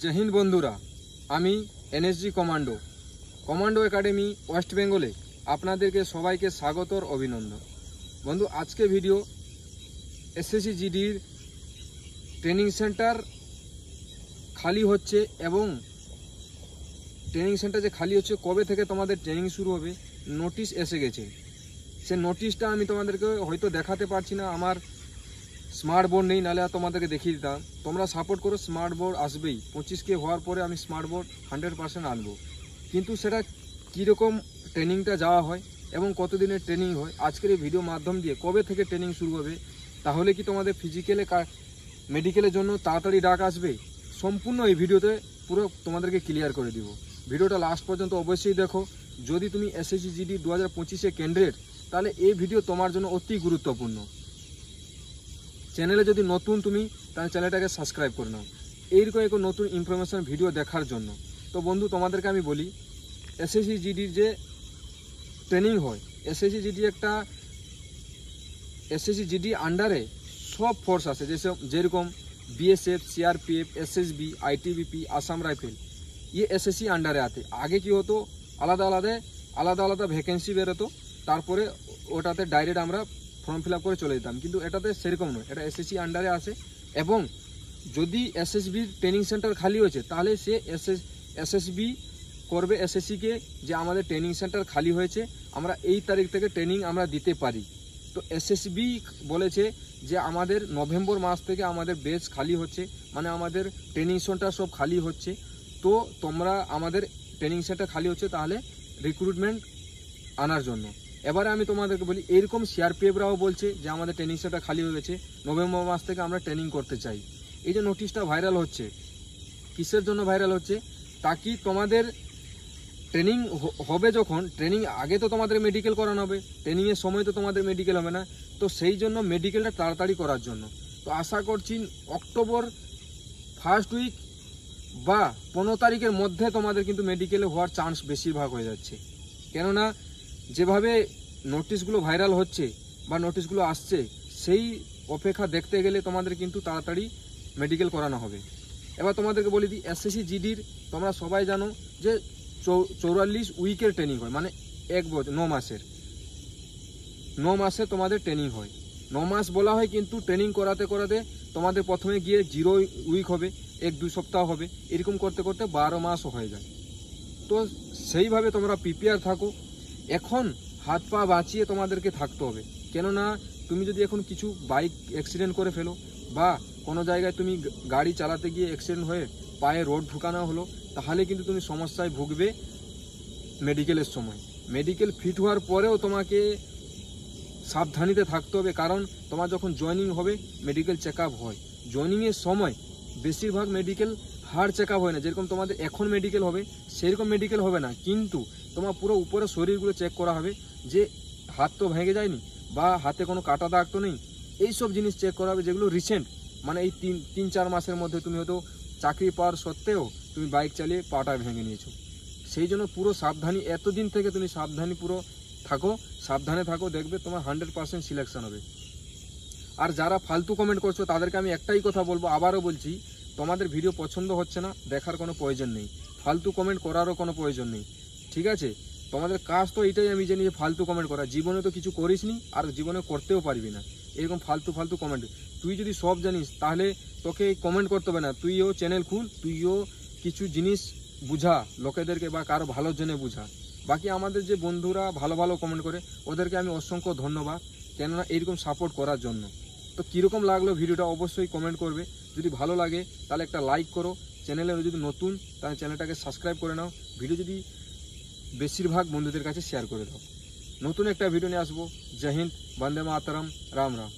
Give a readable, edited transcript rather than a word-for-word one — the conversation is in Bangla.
जय हिंद बंधुरा आमी एनएसजी कमांडो एकाडेमी वेस्ट बेंगले आपनादेरके सबाइके स्वागत और अभिनंदन। बंधु आज के भिडियो एसएससी जीडीर ट्रेनिंग सेंटर खाली होच्छे एवं ट्रेनिंग सेंटर जे खाली होच्छे कबे थेके तोमादेर ट्रेनिंग शुरू होबे नोटिस एसे गेछे। से नोटिसटा आमी तोमादेरके हयतो देखाते पारछि ना, आमार स्मार्ट बोर्ड नहीं, नाले तोमादेरके देखिए दिताम। तोमरा सापोर्ट करो, स्मार्ट बोर्ड आसबेई 25K होवार परे आमी स्मार्ट बोर्ड 100% आनबो। किन्तु सेटा किरकम ट्रेनिंगटा जावा हय एवं कत दिनेर ट्रेनिंग हय आजकेर এই ভিডিও माध्यम दिए कबे থেকে ट्रेनिंग शुरू होबे, ताहले कि तोमादेर फिजिक्যালে मेडिकेलेर जोन्नो ताड़ाताड़ी डाक आसबे, सम्पूर्ण এই ভিডিওতে পুরো তোমাদেরকে ক্লিয়ার করে দিব। ভিডিওটা লাস্ট পর্যন্ত অবশ্যই দেখো। যদি তুমি এসএসসি জিডি 2025 এ ক্যান্ডিডেট তাহলে এই ভিডিও তোমার জন্য অতি গুরুত্বপূর্ণ। চ্যানেলে যদি নতুন তুমি তাহলে চ্যানেলটাকে সাবস্ক্রাইব করে নাও এইরকম এক নতুন ইনফরমেশন ভিডিও দেখার জন্য। তো বন্ধু তোমাদেরকে আমি বলি, এসএসসি জিডির যে ট্রেনিং হয়, এসএসসি জিডি একটা এসএসসি জিডি আন্ডারে সব ফোর্স আছে, যেরকম BSF, CRPF, SSB, ITBP, Assam rifle, ये एसएससी अंडारे आते। आगे की होतो आलादा आलादा भैकेंसि बेरोतो, तारपरे ओटाते डायरेक्ट आमरा फर्म फिल आप करे चले जेताम। किन्तु एटाते सेरकम नय, एटा एसएससी आंडारे आछे एबं जदि एसएसबी ट्रेनिंग सेंटर खाली होयेछे ताहले से एसएसबी करबे एसएससी के जे आमादेर ट्रेनिंग सेंटर खाली होयेछे, आमरा एई तारीख थेके ट्रेनिंग आमरा दिते पारी। तो एसएसबी बोलेछे जे आमादेर नभेम्बर मास थेके आमादेर बेच खाली होच्छे, माने आमादेर ट्रेनिंग सेंटर सब खाली होच्छे। तो तोमरा आमादेर ट्रेनिंग सेंटर खाली होच्छे ताहले रिक्रुटमेंट आनार जोन्नो। এবারে আমি তোমাদেরকে বলি, এরকম সিআরপিএফরাও বলছে যে আমাদের ট্রেনিং সেন্টার খালি হয়ে গেছে, নভেম্বর মাস থেকে আমরা ট্রেনিং করতে চাই। এই যে নোটিশটা ভাইরাল হচ্ছে, কিসের জন্য ভাইরাল হচ্ছে? তাকি তোমাদের ট্রেনিং হবে, যখন ট্রেনিং আগে তো তোমাদের মেডিকেল করানো হবে, ট্রেনিংয়ের সময় তো তোমাদের মেডিকেল হবে না, তো সেই জন্য মেডিকেলটা তাড়াতাড়ি করার জন্য। তো আশা করছি অক্টোবর ফার্স্ট উইক বা 15 তারিখের মধ্যে তোমাদের কিন্তু মেডিকেলে হওয়ার চান্স বেশিরভাগ হয়ে যাচ্ছে। কেননা যেভাবে নোটিশগুলো ভাইরাল হচ্ছে বা নোটিশগুলো আসছে, সেই অপেক্ষা দেখতে গেলে তোমাদের কিন্তু তাড়াতাড়ি মেডিকেল করানো হবে। এবার তোমাদেরকে বলে দিই, এসএসসি জিডির তোমরা সবাই জানো যে 44 উইকের ট্রেনিং হয়, মানে 1 বছর 9 মাসে তোমাদের ট্রেনিং হয়। 9 মাস বলা হয়, কিন্তু ট্রেনিং করাতে করাতে তোমাদের প্রথমে গিয়ে 0 উইক হবে, 1-2 সপ্তাহ হবে, এরকম করতে করতে 12 মাসও হয়ে যায়। তো সেইভাবে তোমরা প্রিপেয়ার থাকো। এখন হাত পা বাঁচিয়ে তোমাদেরকে থাকতে হবে, কেননা তুমি যদি এখন কিছু বাইক অ্যাক্সিডেন্ট করে ফেলো বা কোনো জায়গায় তুমি গাড়ি চালাতে গিয়ে অ্যাক্সিডেন্ট হয়ে পায়ে রড ঢুকানো হলো, তাহলে কিন্তু তুমি সমস্যায় ভুগবে মেডিকেলের সময়। মেডিকেল ফিট হওয়ার পরেও তোমাকে সাবধানীতে থাকতে হবে, কারণ তোমার যখন জয়েনিং হবে মেডিকেল চেক আপ হয়। জয়েনিংয়ের সময় বেশিরভাগ মেডিকেল হাড় চেক আপ হয় না, যেরকম তোমাদের এখন মেডিকেল হবে সেরকম মেডিকেল হবে না, কিন্তু তোমার পুরো উপরে শরীরগুলো চেক করা হবে যে হাত তো ভেঙে যায়নি বা হাতে কোনো কাটা দাগ তো নেই, এইসব জিনিস চেক করা হবে, যেগুলো রিসেন্ট, মানে এই 3-4 মাসের মধ্যে তুমি হয়তো চাকরি পাওয়ার সত্ত্বেও তুমি বাইক চালিয়ে পাটা ভেঙে নিয়েছো। সেই জন্য পুরো সাবধানী, এতদিন থেকে তুমি সাবধানে থাকো, দেখবে তোমার 100% সিলেকশন হবে। আর যারা ফালতু কমেন্ট করছো তাদেরকে আমি একটাই কথা বলবো, আবারও বলছি, তোমাদের ভিডিও পছন্দ হচ্ছে না, দেখার কোনো প্রয়োজন নেই, ফালতু কমেন্ট করারও কোনো প্রয়োজন নেই, ঠিক আছে? তোমাদের কাজ তো এটাই আমি জানি যে ফালতু কমেন্ট করা, জীবনে তো কিছু করিসনি আর জীবনে করতেও পারবি না এরকম ফালতু কমেন্ট। তুই যদি সব জানিস তাহলে তোকে কমেন্ট করতে হবে না, তুইও চ্যানেল খুল, তুইও কিছু জিনিস বুঝা লোকেদেরকে বা কারো ভালোর জন্য বুঝা। বাকি আমাদের যে বন্ধুরা ভালো কমেন্ট করে ওদেরকে আমি অসংখ্য ধন্যবাদ, কেননা এইরকম সাপোর্ট করার জন্য। তো কীরকম লাগলো ভিডিওটা অবশ্যই কমেন্ট করবে, যদি ভালো লাগে তাহলে একটা লাইক করো, চ্যানেলে যদি নতুন তাহলে চ্যানেলটাকে সাবস্ক্রাইব করে নাও, ভিডিও যদি বেশিরভাগ বন্ধুদের কাছে শেয়ার করে দাও। নতুন একটা ভিডিও নিয়ে আসবো। জয় হিন্দ, বন্দে মাতরম, রাম রাম।